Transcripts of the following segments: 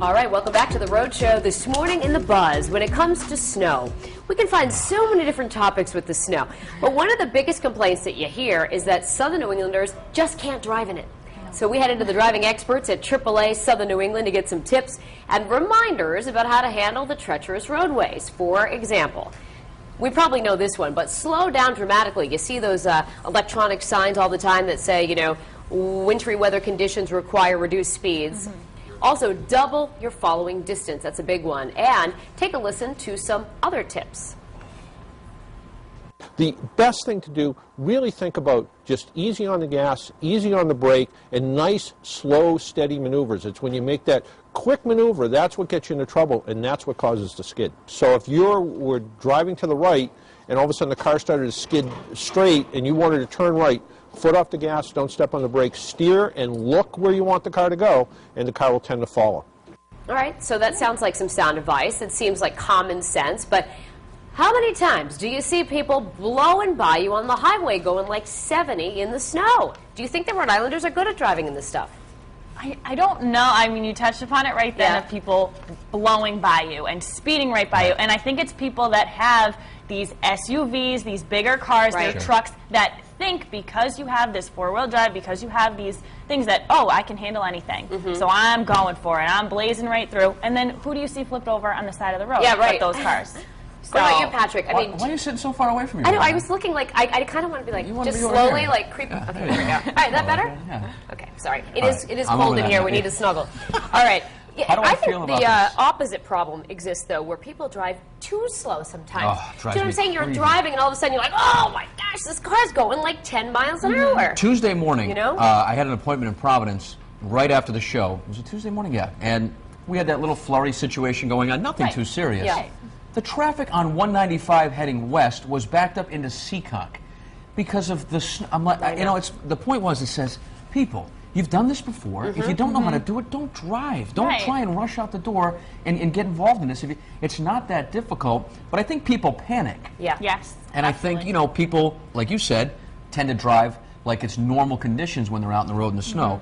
All right, welcome back to the Road Show. This morning in the buzz, when it comes to snow, we can find so many different topics with the snow. But one of the biggest complaints that you hear is that Southern New Englanders just can't drive in it. So we headed to the driving experts at AAA Southern New England to get some tips and reminders about how to handle the treacherous roadways. For example, we probably know this one, but slow down dramatically. You see those electronic signs all the time that say, you know, wintry weather conditions require reduced speeds. Also, double your following distance. That's a big one. And take a listen to some other tips. The best thing to do, really think about just easy on the gas, easy on the brake, and nice, slow, steady maneuvers. It's when you make that quick maneuver, that's what gets you into trouble, and that's what causes the skid. So if we're driving to the right, and all of a sudden the car started to skid straight, and you wanted to turn right, foot off the gas, don't step on the brake, steer and look where you want the car to go, and the car will tend to follow. All right, so that sounds like some sound advice. It seems like common sense, but how many times do you see people blowing by you on the highway going like 70 in the snow? Do you think the Rhode Islanders are good at driving in this stuff? I don't know. I mean, you touched upon it right then, of people blowing by you and speeding right by you. And I think it's people that have these SUVs, these bigger cars, their trucks, that think because you have this four-wheel drive, because you have these things that, oh, I can handle anything. So I'm going for it. I'm blazing right through. And then who do you see flipped over on the side of the road? Yeah, right. But those cars. What about you, Patrick? I mean, why are you sitting so far away from me? I know. I was looking like I kind of want to be like just slowly like creep. Okay, there we go. All right, is that better? Yeah. Okay, sorry. It is cold in here. We need to snuggle. All right. Yeah, How do I think feel about the this? opposite problem exists though, where people drive too slow sometimes. Oh, Do you know what I'm saying? You're driving and all of a sudden you're like, oh my gosh, this car's going like 10 miles an hour. Tuesday morning, You know? I had an appointment in Providence right after the show. Was it Tuesday morning? Yeah. And we had that little flurry situation going on. Nothing too serious. Yeah. The traffic on 195 heading west was backed up into Seekonk because of the I'm like, you know, the point was, it says, people, you've done this before. If you don't know how to do it, don't drive. Don't try and rush out the door and get involved in this. It's not that difficult, but I think people panic. Yeah. Yes. And I think, you know, people, like you said, tend to drive like it's normal conditions when they're out on the road in the snow.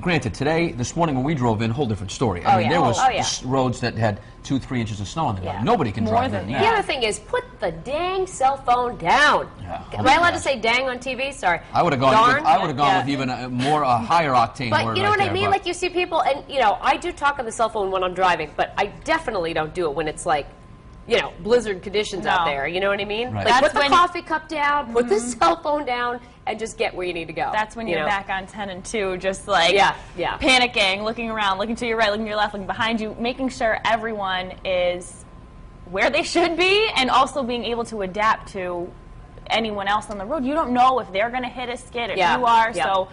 Granted, this morning when we drove in, whole different story. I mean, there was roads that had 2-3 inches of snow on them. Nobody can drive in. The other thing is, put the dang cell phone down. Am I allowed to say dang on TV? Sorry. I would have gone. I would have gone with even a higher octane word. But you know what I mean? Like you see people, and you know, I do talk on the cell phone when I'm driving, but I definitely don't do it when it's like, you know, blizzard conditions out there. You know what I mean? Right. Like, put the coffee cup down, put the cell phone down, and just get where you need to go. That's when you're back on 10 and 2, just like panicking, looking around, looking to your right, looking to your left, looking behind you, making sure everyone is where they should be, and also being able to adapt to anyone else on the road. You don't know if they're going to hit a skid, if you are, so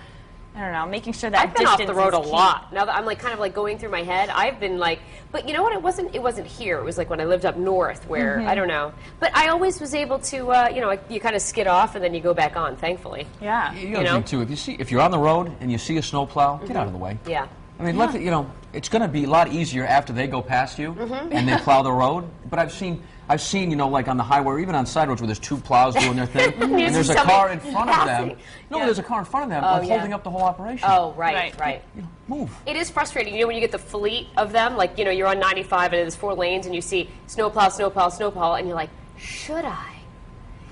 I don't know, making sure that I've been distance off the road a is key. lot. Now that I'm like kind of like going through my head, I've been like, but you know what? It wasn't here. It was like when I lived up north, where I don't know. But I always was able to, you know, you kind of skid off and then you go back on. Thankfully. Yeah. You know, too. If you're on the road and you see a snowplow, get out of the way. Yeah. I mean, you know, it's going to be a lot easier after they go past you and they plow the road. But I've seen, you know, like on the highway or even on side roads where there's two plows doing their thing, and there's a car in front of them. No, there's a car in front of them holding up the whole operation. Oh, right. You know, move. It is frustrating, you know, when you get the fleet of them, like, you know, you're on 95 and there's 4 lanes and you see snowplow, snowplow, snowplow, and you're like, should I?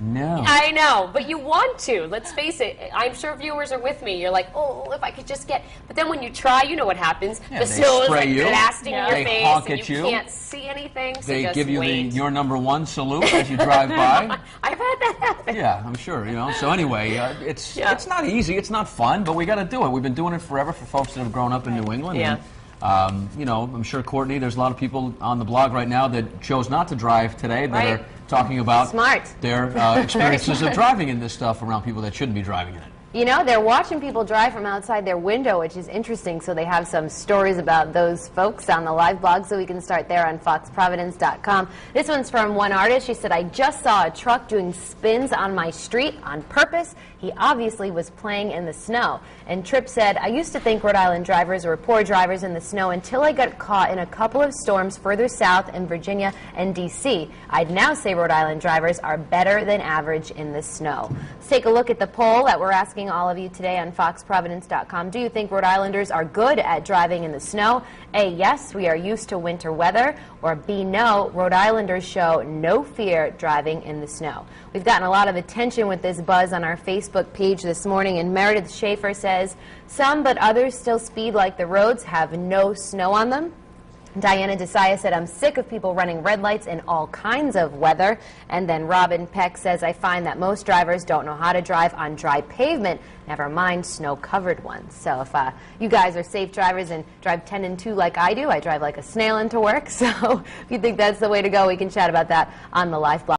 No. I know, but you want to. Let's face it. I'm sure viewers are with me. You're like, oh, if I could just get... But then when you try, you know what happens. The snow is like blasting in your face, and you can't see anything, so they just give you wait. your number one salute as you drive by. I've had that happen. Yeah, I'm sure, you know. So anyway, it's not easy, it's not fun, but we got to do it. We've been doing it forever for folks that have grown up in New England. Yeah. And, you know, I'm sure, Courtney, there's a lot of people on the blog right now that chose not to drive today that are talking about their experiences of driving in this stuff around people that shouldn't be driving in it. You know, they're watching people drive from outside their window, which is interesting, so they have some stories about those folks on the live blog, so we can start there on foxprovidence.com. This one's from one artist. She said, I just saw a truck doing spins on my street on purpose. He obviously was playing in the snow. And Tripp said, I used to think Rhode Island drivers were poor drivers in the snow until I got caught in a couple of storms further south in Virginia and D.C. I'd now say Rhode Island drivers are better than average in the snow. Let's take a look at the poll that we're asking asking all of you today on FoxProvidence.com, do you think Rhode Islanders are good at driving in the snow? A, yes, we are used to winter weather, or B, no, Rhode Islanders show no fear driving in the snow. We've gotten a lot of attention with this buzz on our Facebook page this morning, and Meredith Schaefer says, some but others still speed like the roads have no snow on them. Diana Desaya said, I'm sick of people running red lights in all kinds of weather. And then Robin Peck says, I find that most drivers don't know how to drive on dry pavement, never mind snow-covered ones. So if you guys are safe drivers and drive 10 and 2 like I do, I drive like a snail into work. So if you think that's the way to go, we can chat about that on the live blog.